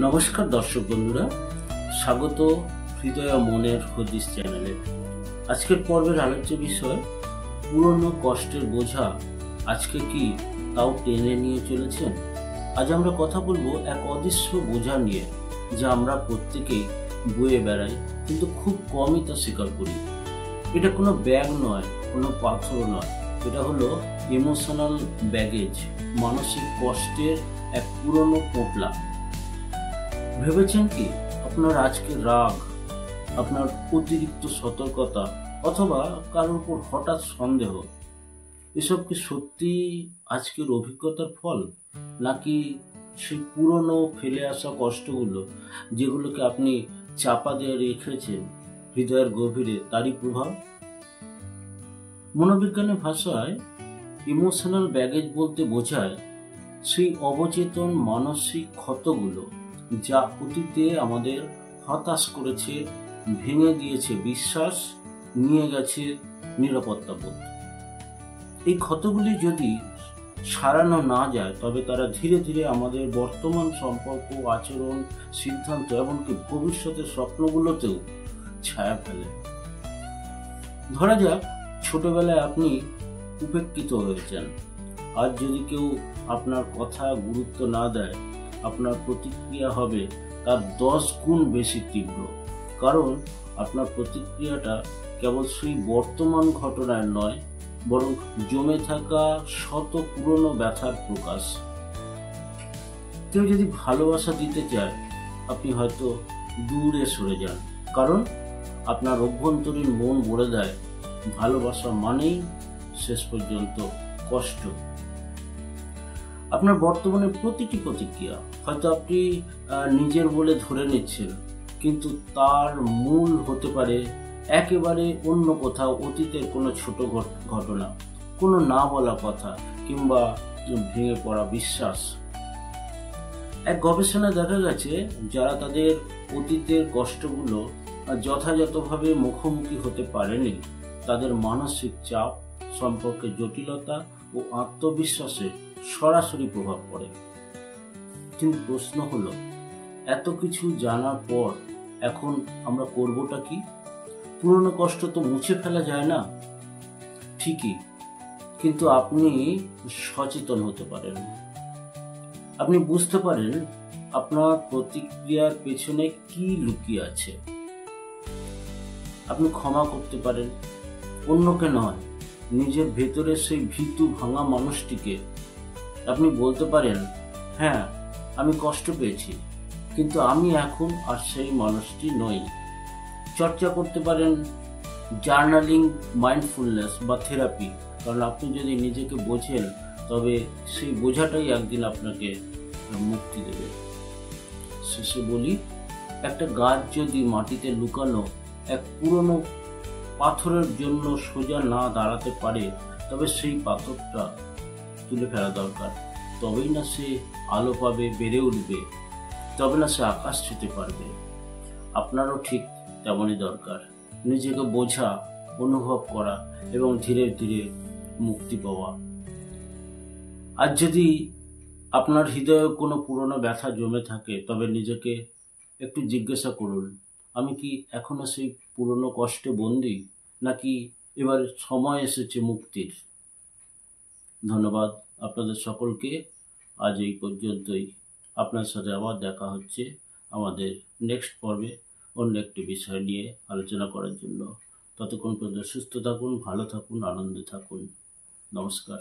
নমস্কার দর্শক বন্ধুরা, স্বাগত হৃদয় ও মনের হদিস চ্যানেলে। আজকের পর্বের আলোচ্য বিষয় পুরনো কষ্টের বোঝা আজকে কি তাও টেনে নিয়ে চলেছেন। আজ আমরা কথা বলবো এক অদৃশ্য বোঝা নিয়ে, যা আমরা প্রত্যেকেই বয়ে বেড়াই, কিন্তু খুব কমই তা স্বীকার করি। এটা কোনো ব্যাগ নয়, কোনো পাথর নয়, এটা হলো ইমোশনাল ব্যাগেজ, মানসিক কষ্টের এক পুরনো পোটলা। ভেবেছেন কি আপনার আজকের রাগ, আপনার অতিরিক্ত সতর্কতা অথবা কারোর উপর হঠাৎ সন্দেহ, এসব কি সত্যি আজকের অভিজ্ঞতার ফল, নাকি সেই পুরনো ফেলে আসা কষ্টগুলো যেগুলোকে আপনি চাপা দিয়ে রেখেছেন হৃদয়ের গভীরে, তারই প্রভাব? মনোবিজ্ঞানের ভাষায় ইমোশনাল ব্যাগেজ বলতে বোঝায় সেই অবচেতন মানসিক ক্ষতগুলো যা অতীতে আমাদের হতাশ করেছে, ভেঙে দিয়েছে বিশ্বাস, নিয়ে গেছে নিরাপত্তা বোধ। এই ক্ষতগুলি যদি সারানো না যায়, তবে তারা ধীরে ধীরে আমাদের বর্তমান সম্পর্ক, আচরণ, সিদ্ধান্ত, এমনকি ভবিষ্যতের স্বপ্নগুলোতেও ছায়া ফেলে। ধরা যাক, ছোটবেলায় আপনি উপেক্ষিত হয়েছেন। আজ যদি কেউ আপনার কথা গুরুত্ব না দেয়, আপনার প্রতিক্রিয়া হবে তার 10 গুণ বেশি তীব্র। কারণ আপনার প্রতিক্রিয়াটা কেবল সেই বর্তমান ঘটনার নয়, বরং জমে থাকা শত পুরনো ব্যথার প্রকাশ। কেউ যদি ভালোবাসা দিতে চায়, আপনি হয়তো দূরে সরে যান, কারণ আপনার অভ্যন্তরীণ মন বলে দেয় ভালোবাসা মানেই শেষ পর্যন্ত কষ্ট। আপনার বর্তমানে প্রতিটি প্রতিক্রিয়া হয়তো আপনি নিজের বলে ধরে নিচ্ছেন, কিন্তু তার মূল হতে পারে একেবারে অন্য কোথাও, অতীতের কোনো ছোট ঘটনা, কোনো না বলা কথা, কিংবা ভেঙে পড়া বিশ্বাস। এক গবেষণায় দেখা গেছে, যারা তাদের অতীতের কষ্টগুলো যথাযথভাবে মুখোমুখি হতে পারেনি, তাদের মানসিক চাপ, সম্পর্কে জটিলতা ও আত্মবিশ্বাসে সরাসরি প্রভাব পড়ে। কিন্তু প্রশ্ন হলো, এত কিছু জানার পর এখন আমরা করবোটা কি? পুরনো কষ্ট তো মুছে ফেলা যায় না, ঠিকই, কিন্তু আপনি সচেতন হতে পারেন। আপনি বুঝতে পারেন আপনার প্রতিক্রিয়ার পেছনে কি লুকিয়ে আছে। আপনি ক্ষমা করতে পারেন, অন্যকে নয়, নিজের ভেতরে সেই ভীতু ভাঙা মানুষটিকে। আপনি বলতে পারেন, হ্যাঁ, আমি কষ্ট পেয়েছি, কিন্তু আমি এখন আর সেই মানুষটি নই। চর্চা করতে পারেন জার্নালিং, মাইন্ডফুলনেস বা থেরাপি, কারণ আপনি যদি নিজেকে বোঝেন, তবে সেই বোঝাটাই একদিন আপনাকে মুক্তি দেবে। শেষে বলি, একটা গাছ যদি মাটিতে লুকানো এক পুরনো পাথরের জন্য সোজা না দাঁড়াতে পারে, তবে সেই পাথরটা তুলে ফেলা দরকার। তবেই না সে আলো পাবে, বেড়ে উঠবে, তবে না সে আকাশ ছুঁতে পারবে। আপনারও ঠিক তেমনই দরকার, নিজেকে বোঝা, অনুভব করা এবং ধীরে ধীরে মুক্তি পাওয়া। আর যদি আপনার হৃদয়ে কোনো পুরনো ব্যথা জমে থাকে, তবে নিজেকে একটু জিজ্ঞাসা করুন, আমি কি এখনো সেই পুরনো কষ্টে বন্দী, নাকি এবার সময় এসেছে মুক্তির? ধন্যবাদ আপনাদের সকলকে। আজ এই পর্যন্তই। আপনার সাথে আবার দেখা হচ্ছে আমাদের নেক্সট পর্বে অন্য একটি বিষয় নিয়ে আলোচনা করার জন্য। ততক্ষণ পর্যন্ত সুস্থ থাকুন, ভালো থাকুন, আনন্দে থাকুন। নমস্কার।